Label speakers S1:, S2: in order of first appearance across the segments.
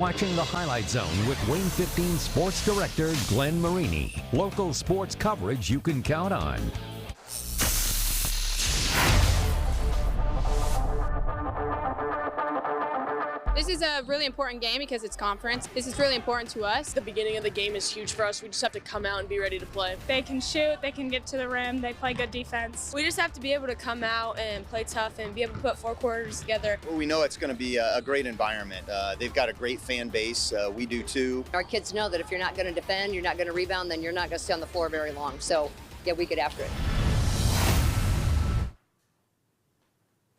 S1: Watching the Highlight Zone with WANE 15 Sports Director Glenn Marini. Local sports coverage you can count on.
S2: This is a really important game because it's conference. This is really important to us.
S3: The beginning of the game is huge for us. We just have to come out and be ready to play.
S4: They can shoot, they can get to the rim, they play good defense.
S2: We just have to be able to come out and play tough and be able to put four quarters together.
S5: Well, we know it's going to be a great environment. They've got a great fan base. We do too.
S6: Our kids know that if you're not going to defend, you're not going to rebound, then you're not going to stay on the floor very long. So, yeah, we get after it.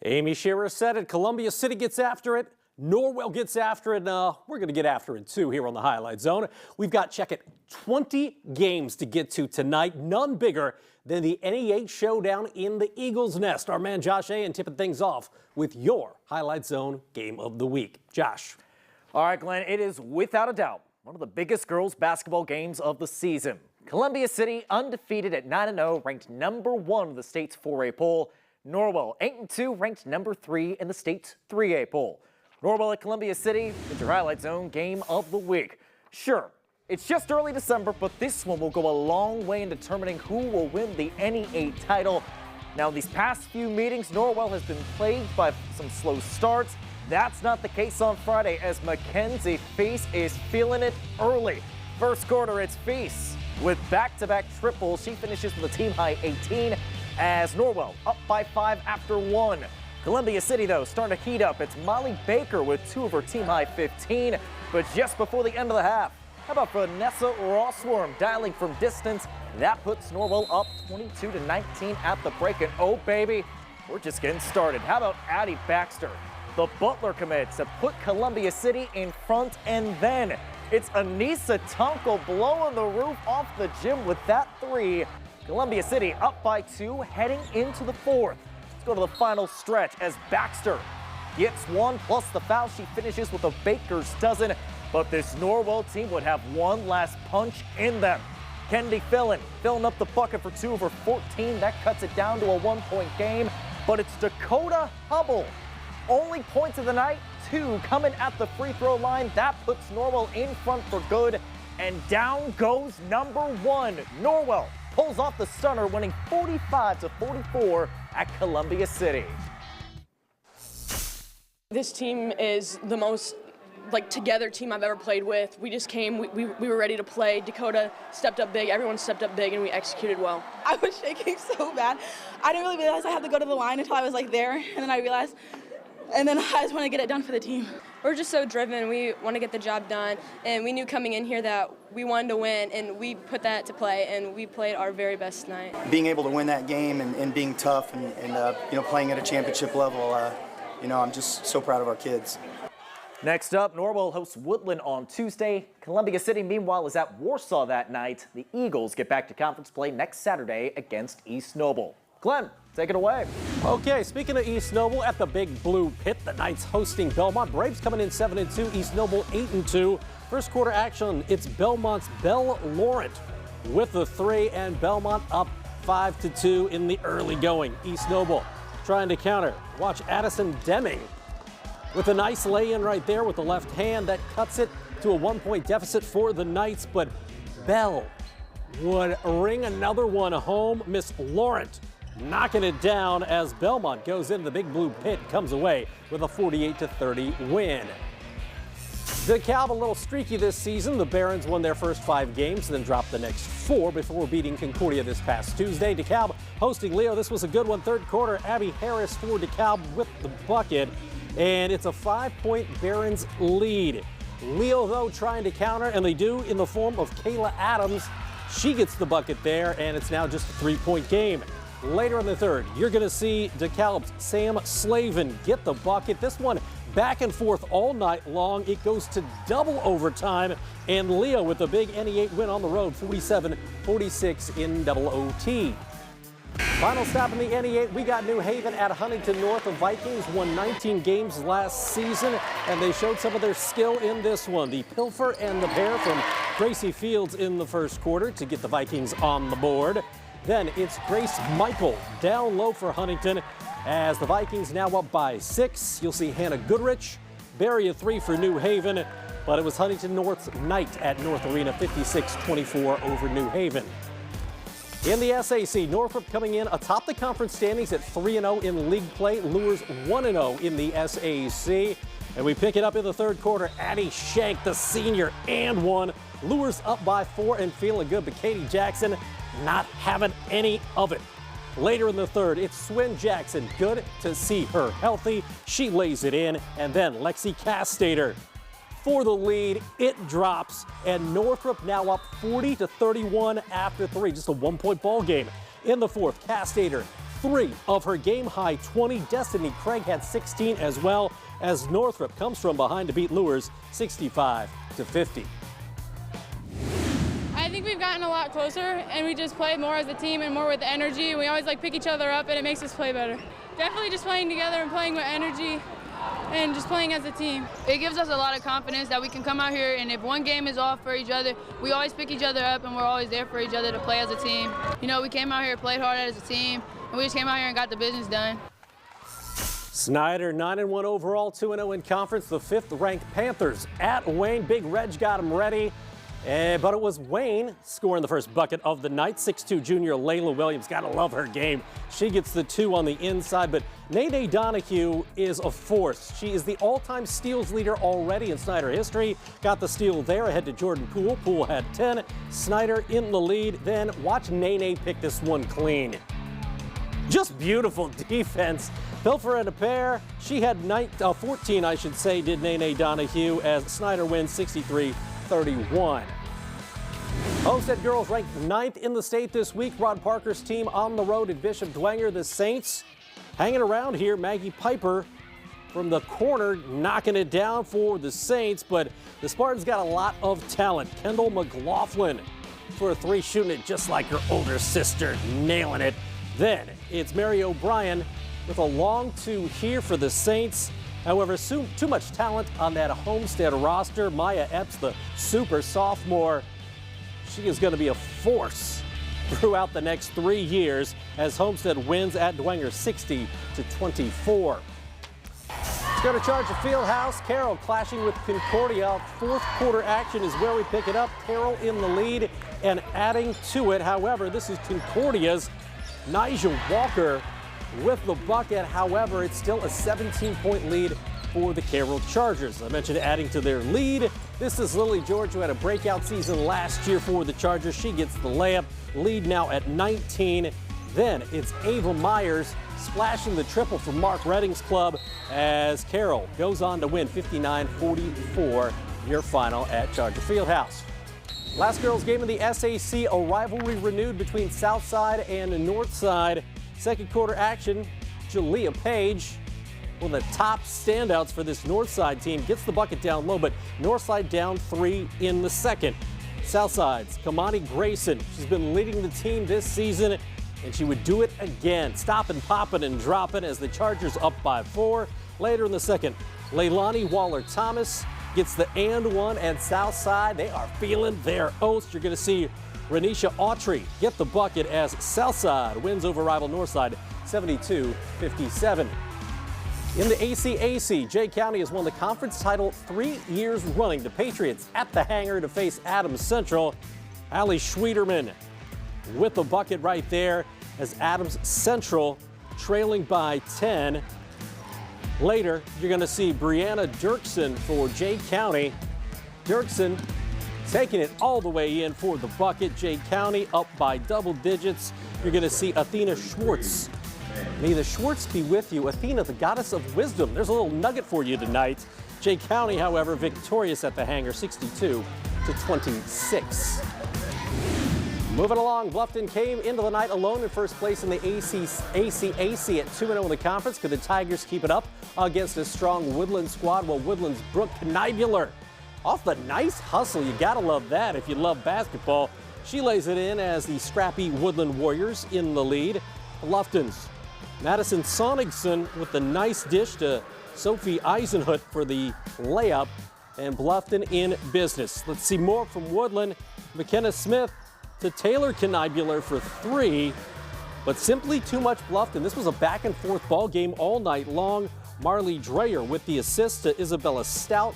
S7: Amy Shearer said it. Columbia City gets after it. Norwell gets after it. We're going to get after it, too, here on the Highlight Zone. We've got, check it, 20 games to get to tonight. None bigger than the NE8 showdown in the Eagles' Nest. Our man Josh Ayan tipping things off with your Highlight Zone Game of the Week. Josh.
S8: All right, Glenn, it is without a doubt one of the biggest girls' basketball games of the season. Columbia City undefeated at 9-0, ranked #1 of the state's 4A poll. Norwell 8-2, ranked #3 in the state's 3A poll. Norwell at Columbia City, it's your Highlight Zone Game of the Week. Sure, it's just early December, but this one will go a long way in determining who will win the NE8 title. Now, these past few meetings, Norwell has been plagued by some slow starts. That's not the case on Friday, as Mackenzie Feast is feeling it early. First quarter, it's Feast. With back-to-back triples, she finishes with a team-high 18, as Norwell up by 5 after 1. Columbia City, though, starting to heat up. It's Molly Baker with 2 of her team-high 15, but just before the end of the half, how about Vanessa Rossworm dialing from distance? That puts Norwell up 22-19 at the break, and oh, baby, we're just getting started. How about Addie Baxter? The Butler commits to put Columbia City in front, and then it's Anissa Tonko blowing the roof off the gym with that 3. Columbia City up by 2, heading into the 4th. Let's go to the final stretch as Baxter gets 1 plus the foul. She finishes with a baker's dozen, but this Norwell team would have one last punch in them. Kennedy filling up the bucket for 2 of her 14. That cuts it down to a 1-point game, but it's Dakota Hubble. Only points of the night, 2 coming at the free throw line. That puts Norwell in front for good, and down goes #1. Norwell pulls off the stunner, winning 45-44 at Columbia City.
S3: This team is the most together team I've ever played with. We just came, we were ready to play. Dakota stepped up big, everyone stepped up big, and we executed well.
S9: I was shaking so bad. I didn't really realize I had to go to the line until I was there, and then I realized, and then I just want to get it done for the team.
S2: We're just so driven. We want to get the job done, and we knew coming in here that we wanted to win, and we put that to play, and we played our very best night.
S10: Being able to win that game and being tough and playing at a championship level, I'm just so proud of our kids.
S8: Next up, Norwell hosts Woodland on Tuesday. Columbia City, meanwhile, is at Warsaw that night. The Eagles get back to conference play next Saturday against East Noble. Glenn, take it away.
S7: Okay, speaking of East Noble, at the Big Blue Pit, the Knights hosting Belmont. Braves coming in 7-2, East Noble 8-2. First quarter action, it's Belmont's Bell Laurent with the 3, and Belmont up 5-2 in the early going. East Noble trying to counter. Watch Addison Deming with a nice lay-in right there with the left hand. That cuts it to a 1-point deficit for the Knights, but Bell would ring another one home. Miss Laurent knocking it down as Belmont goes into the Big Blue Pit, comes away with a 48-30 win. DeKalb a little streaky this season. The Barons won their first 5 games, then dropped the next 4 before beating Concordia this past Tuesday. DeKalb hosting Leo. This was a good one. Third quarter, Abby Harris for DeKalb with the bucket, and it's a 5-point Barons lead. Leo, though, trying to counter, and they do in the form of Kayla Adams. She gets the bucket there, and it's now just a 3-point game. Later in the third, you're going to see DeKalb's Sam Slavin get the bucket. This one back and forth all night long. It goes to double overtime, and Leo with a big NE8 win on the road, 47-46 in double OT. Final stop in the NE8, we got New Haven at Huntington North. The Vikings won 19 games last season, and they showed some of their skill in this one. The pilfer and the pair from Gracie Fields in the first quarter to get the Vikings on the board. Then it's Grace Michael down low for Huntington as the Vikings now up by 6. You'll see Hannah Goodrich bury a 3 for New Haven. but it was Huntington North's night at North Arena, 56-24 over New Haven. In the SAC, Northrop coming in atop the conference standings at 3-0 in league play. Lures 1-0 in the SAC. And we pick it up in the third quarter. Addie Shank, the senior, and one. Lures up by 4 and feeling good, but Katie Jackson not having any of it. Later in the third, it's Swin Jackson. Good to see her healthy. She lays it in. And then Lexi Castater for the lead. It drops, and Northrop now up 40-31 after 3. Just a 1-point ball game. In the fourth, Castater, 3 of her game-high 20. Destiny Craig had 16 as well, as Northrop comes from behind to beat Lures 65-50.
S11: I think we've gotten a lot closer, and we just play more as a team and more with energy. We always pick each other up, and it makes us play better. Definitely just playing together and playing with energy and just playing as a team. It gives us a lot of confidence that we can come out here, and if one game is off for each other, we always pick each other up, and we're always there for each other to play as a team. You know, we came out here, played hard as a team, and we just came out here and got the business done.
S7: Snyder 9-1 overall, 2-0 in conference. The 5th-ranked Panthers at WANE. Big Reg got them ready. But it was WANE scoring the first bucket of the night. 6'2" junior Layla Williams. Gotta love her game. She gets the 2 on the inside, but Nene Donahue is a force. She is the all-time steals leader already in Snyder history. Got the steal there ahead to Jordan Poole. Poole had 10. Snyder in the lead. Then watch Nene pick this one clean. Just beautiful defense. Pilfer and a pair. She had 14, I should say, did Nene Donahue, as Snyder wins 63-31. Homestead girls ranked 9th in the state this week. Rod Parker's team on the road at Bishop Dwenger. The Saints hanging around here. Maggie Piper from the corner knocking it down for the Saints, but the Spartans got a lot of talent. Kendall McLaughlin for a 3, shooting it just like her older sister, nailing it. Then it's Mary O'Brien with a long 2 here for the Saints. However, too much talent on that Homestead roster. Maya Epps, the super sophomore, she is going to be a force throughout the next 3 years as Homestead wins at Dwenger 60-24. Let's go to Charger Fieldhouse. Carroll clashing with Concordia. Fourth quarter action is where we pick it up. Carroll in the lead and adding to it. However, this is Concordia's Nigel Walker with the bucket. However, it's still a 17-point lead for the Carroll Chargers. I mentioned adding to their lead. This is Lily George, who had a breakout season last year for the Chargers. She gets the layup. Lead now at 19. Then it's Ava Myers splashing the triple for Mark Redding's club as Carroll goes on to win 59-44, your final at Charger Fieldhouse. Last girls game of the SAC, a rivalry renewed between Southside and Northside. Second quarter action, Jalea Page, one of the top standouts for this Northside team, gets the bucket down low, but Northside down 3 in the second. Southside's Kamani Grayson, she's been leading the team this season, and she would do it again, stopping, popping, and dropping as the Chargers up by 4. Later in the second, Leilani Waller-Thomas gets the and one, and Southside, they are feeling their oats. You're going to see Renisha Autry get the bucket as Southside wins over rival Northside 72-57. In the ACAC, Jay County has won the conference title 3 years running. The Patriots at the hangar to face Adams Central. Allie Schwederman with the bucket right there as Adams Central trailing by 10. Later, you're going to see Brianna Dirksen for Jay County. Dirksen taking it all the way in for the bucket. Jay County up by double digits. You're going to see Athena Schwartz. May the Schwartz be with you. Athena, the goddess of wisdom. There's a little nugget for you tonight. Jay County, however, victorious at the hangar, 62-26. Moving along, Bluffton came into the night alone in first place in the ACAC at 2-0 in the conference. Could the Tigers keep it up against a strong Woodland squad? Well, Woodland's Brooke Knibler off the nice hustle. You gotta love that if you love basketball. She lays it in as the scrappy Woodland Warriors in the lead. Bluffton's Madison Sonigson with the nice dish to Sophie Eisenhut for the layup, and Bluffton in business. Let's see more from Woodland. McKenna Smith to Taylor Knibler for 3, but simply too much Bluffton. This was a back and forth ball game all night long. Marley Dreyer with the assist to Isabella Stout.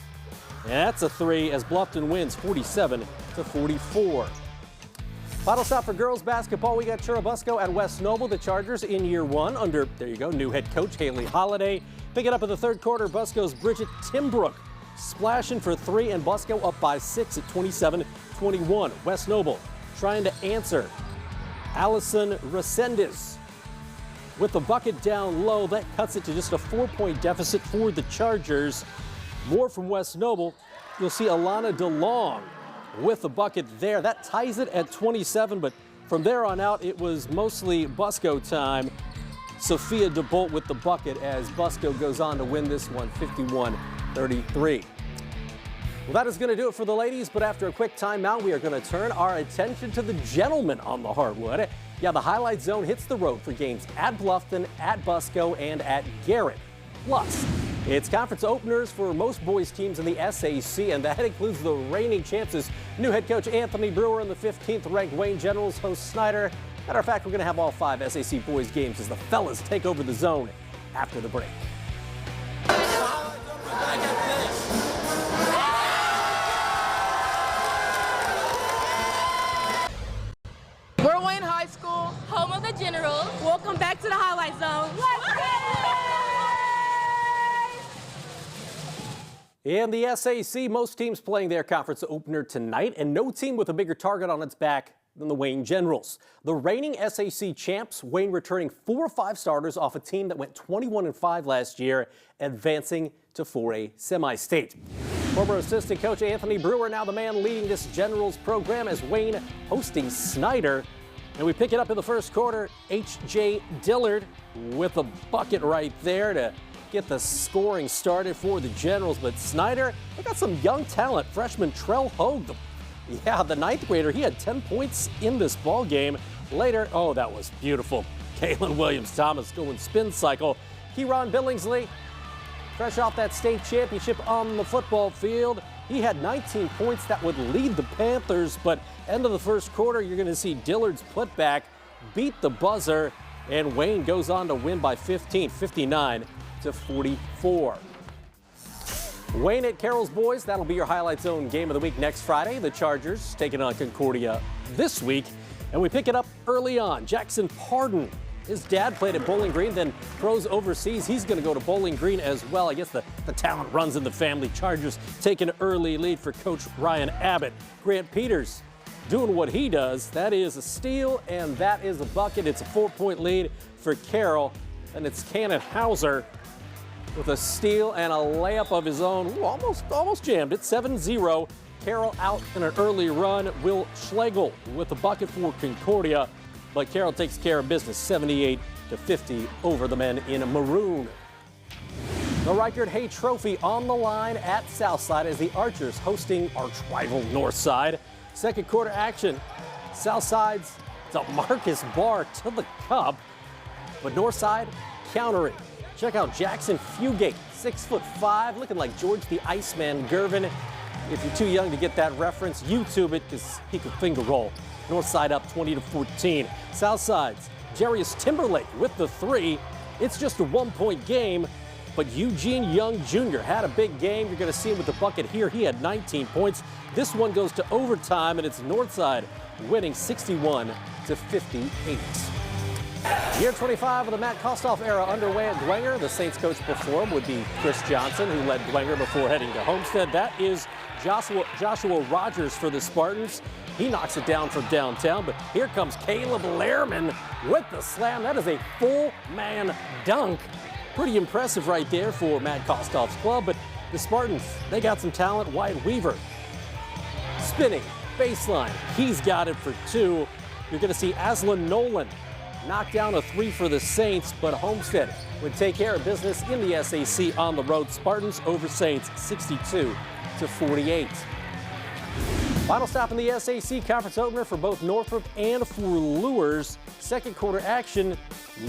S7: And that's a three as Bluffton wins 47-44. Final stop for girls basketball. We got Churubusco at West Noble. The Chargers in year one under, there you go, new head coach Haley Holiday. Pick it up in the third quarter. Busco's Bridget Timbrook splashing for three, and Busco up by 6 at 27-21. West Noble trying to answer. Allison Resendez with the bucket down low. That cuts it to just a 4-point deficit for the Chargers. More from West Noble. You'll see Alana DeLong with the bucket there. That ties it at 27, but from there on out, it was mostly Busco time. Sophia DeBolt with the bucket as Busco goes on to win this one 51-33. Well, that is going to do it for the ladies, but after a quick timeout, we are going to turn our attention to the gentlemen on the hardwood. Yeah, the highlight zone hits the road for games at Bluffton, at Busco, and at Garrett. Plus, it's conference openers for most boys teams in the SAC, and that includes the reigning champs' new head coach Anthony Brewer and the 15th ranked Wayne Generals host Snyder. Matter of fact, we're going to have all 5 SAC boys games as the fellas take over the zone after the break.
S9: We're Wayne High School,
S11: Home of the Generals.
S9: welcome back to the highlight zone. Let's get it!
S7: In the SAC, most teams playing their conference opener tonight, and no team with a bigger target on its back than the Wayne Generals. The reigning SAC champs, Wayne returning 4 5 starters off a team that went 21-5 last year, advancing to 4A semi-state. Former assistant coach Anthony Brewer now the man leading this Generals program as Wayne hosting Snyder. And we pick it up in the first quarter. H.J. Dillard with a bucket right there to get the scoring started for the Generals. But Snyder, they got some young talent. Freshman Trell Hogue, the ninth grader, he had 10 points in this ball game. Later, oh, that was beautiful. Kaylin Williams-Thomas going spin cycle. Kieron Billingsley, fresh off that state championship on the football field. He had 19 points that would lead the Panthers, but end of the first quarter, you're going to see Dillard's putback beat the buzzer, and Wayne goes on to win by 15, 59-44. Wayne at Carroll's boys, that'll be your highlight zone game of the week next Friday. The Chargers taking on Concordia this week, and we pick it up early on. Jackson Pardon, his dad played at Bowling Green, then pros overseas. He's going to go to Bowling Green as well. I guess the talent runs in the family. Chargers take an early lead for Coach Ryan Abbott. Grant Peters doing what he does. That is a steal, and that is a bucket. It's a 4-point lead for Carroll, and it's Cannon Hauser with a steal and a layup of his own. Ooh, almost jammed it. 7-0. Carroll out in an early run. Will Schlegel with the bucket for Concordia. But Carroll takes care of business, 78-50 over the men in maroon. The Reichert Hay Trophy on the line at Southside as the Archers hosting arch rival Northside. Second quarter action. Southside's DeMarcus Barr to the cup, but Northside countering. Check out Jackson Fugate, 6'5", looking like George the Iceman Gervin. If you're too young to get that reference, YouTube it because he could finger roll. Northside up 20-14. Southside's Jarius Timberlake with the three. It's just a 1-point game, but Eugene Young Jr. had a big game. You're going to see him with the bucket here. He had 19 points. This one goes to overtime, and it's Northside winning 61-58. Year 25 of the Matt Kostoff era underway at Dwenger. The Saints coach before him would be Chris Johnson, who led Dwenger before heading to Homestead. That is Joshua Rogers for the Spartans. He knocks it down from downtown, but here comes Caleb Lehrman with the slam. That is a full-man dunk. Pretty impressive right there for Matt Kostoff's club, but the Spartans, they got some talent. Wyatt Weaver spinning, baseline. He's got it for 2. You're going to see Aslan Nolan knock down a 3 for the Saints, but Homestead would take care of business in the SAC on the road. Spartans over Saints, 62-48. Final stop in the SAC conference opener for both Northrop and for Lures. Second quarter action,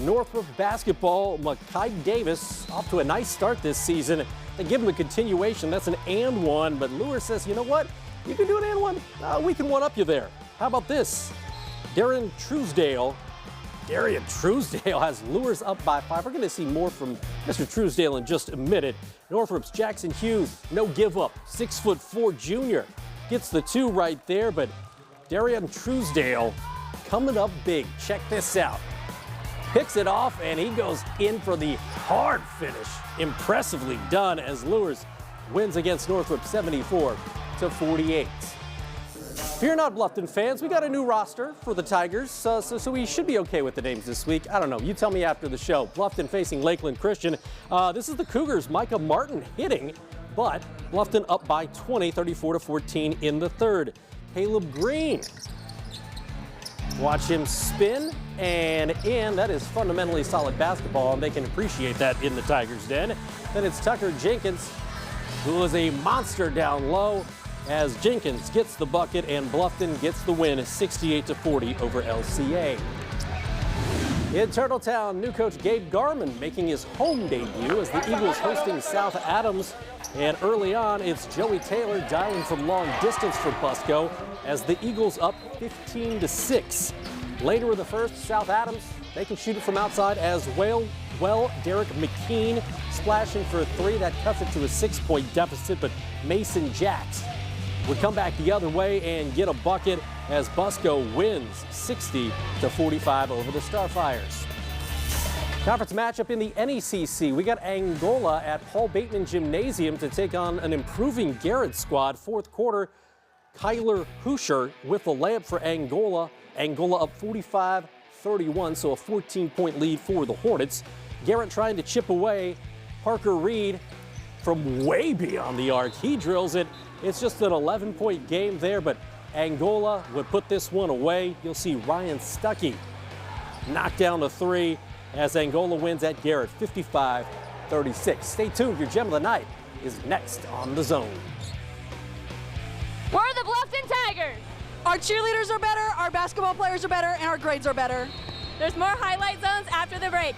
S7: Northrop basketball. Makai Davis off to a nice start this season. They give him a continuation. That's an and one, but Lures says, you know what? You can do an and one. We can one up you there. How about this? Darren Truesdale Darian Truesdale has Lures up by 5. We're going to see more from Mr. Truesdale in just a minute. Northrop's Jackson Hughes, no give up. 6'4" junior gets the 2 right there, but Darian Truesdale coming up big. Check this out. Picks it off, and he goes in for the hard finish. Impressively done as Lures wins against Northrop 74-48. Fear not, Bluffton fans. We got a new roster for the Tigers, so we should be okay with the names this week. I don't know. You tell me after the show. Bluffton facing Lakeland Christian. This is the Cougars. Micah Martin hitting, but Bluffton up by 20, 34-14 in the third. Caleb Green. Watch him spin and in. That is fundamentally solid basketball, and they can appreciate that in the Tigers' den. Then it's Tucker Jenkins, who is a monster down low, as Jenkins gets the bucket and Bluffton gets the win 68-40 over LCA. In Turtletown, new coach Gabe Garman making his home debut as the Eagles hosting South Adams. And early on, it's Joey Taylor dialing from long distance for Busco as the Eagles up 15-6. Later in the first, South Adams, they can shoot it from outside as well. Derek McKean splashing for a 3. That cuts it to a 6-point deficit, but Mason Jacks would come back the other way and get a bucket as Busco wins 60-45 over the Starfires. Conference matchup in the NECC. We got Angola at Paul Bateman Gymnasium to take on an improving Garrett squad. Fourth quarter, Kyler Hoosher with the layup for Angola. Angola up 45-31, so a 14-point lead for the Hornets. Garrett trying to chip away. Parker Reed from way beyond the arc. He drills it. It's just an 11-point game there, but Angola would put this one away. You'll see Ryan Stuckey knock down the 3 as Angola wins at Garrett 55-36. Stay tuned. Your gem of the night is next on The Zone.
S11: We're the Bluffton Tigers.
S9: Our cheerleaders are better, our basketball players are better, and our grades are better.
S11: There's more highlight zones after the break.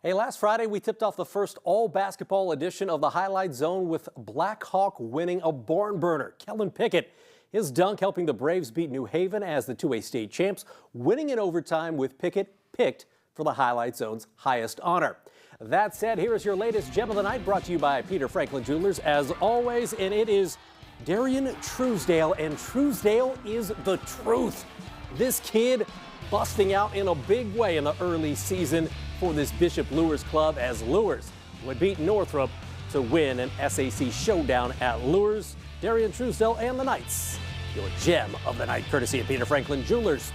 S7: Hey, last Friday we tipped off the first all-basketball edition of the Highlight Zone with Black Hawk winning a barn burner. Kellen Pickett, his dunk helping the Braves beat New Haven as the 2A state champs, winning in overtime with Pickett picked for the Highlight Zone's highest honor. That said, here is your latest Gem of the Night brought to you by Peter Franklin Jewelers as always, and it is Darian Truesdale, and Truesdale is the truth. This kid busting out in a big way in the early season for this Bishop Lures club as Lures would beat Northrop to win an SAC showdown at Lures. Darian Truesdale and the Knights, your Gem of the Night, courtesy of Peter Franklin Jewelers.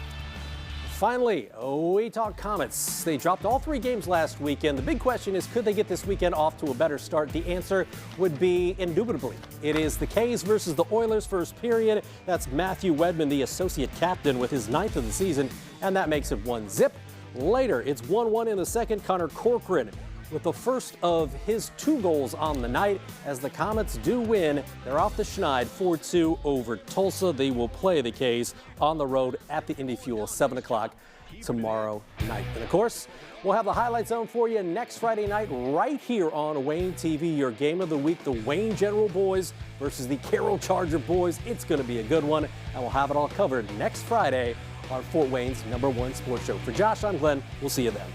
S7: Finally, we talk Comets. They dropped all 3 games last weekend. The big question is, could they get this weekend off to a better start? The answer would be indubitably. It is the K's versus the Oilers first period. That's Matthew Wedman, the associate captain, with his 9th of the season, and that makes it 1-0. Later, it's 1-1 in the second. Connor Corcoran with the first of his 2 goals on the night as the Comets do win. They're off the schneid 4-2 over Tulsa. They will play the K's on the road at the Indy Fuel 7 o'clock tomorrow night. And of course, we'll have the Highlight Zone for you next Friday night right here on WANE TV. Your game of the week, the Wayne General boys versus the Carroll Charger boys. It's going to be a good one, and we'll have it all covered next Friday on Fort Wayne's #1 sports show. For Josh, I'm Glenn. We'll see you then.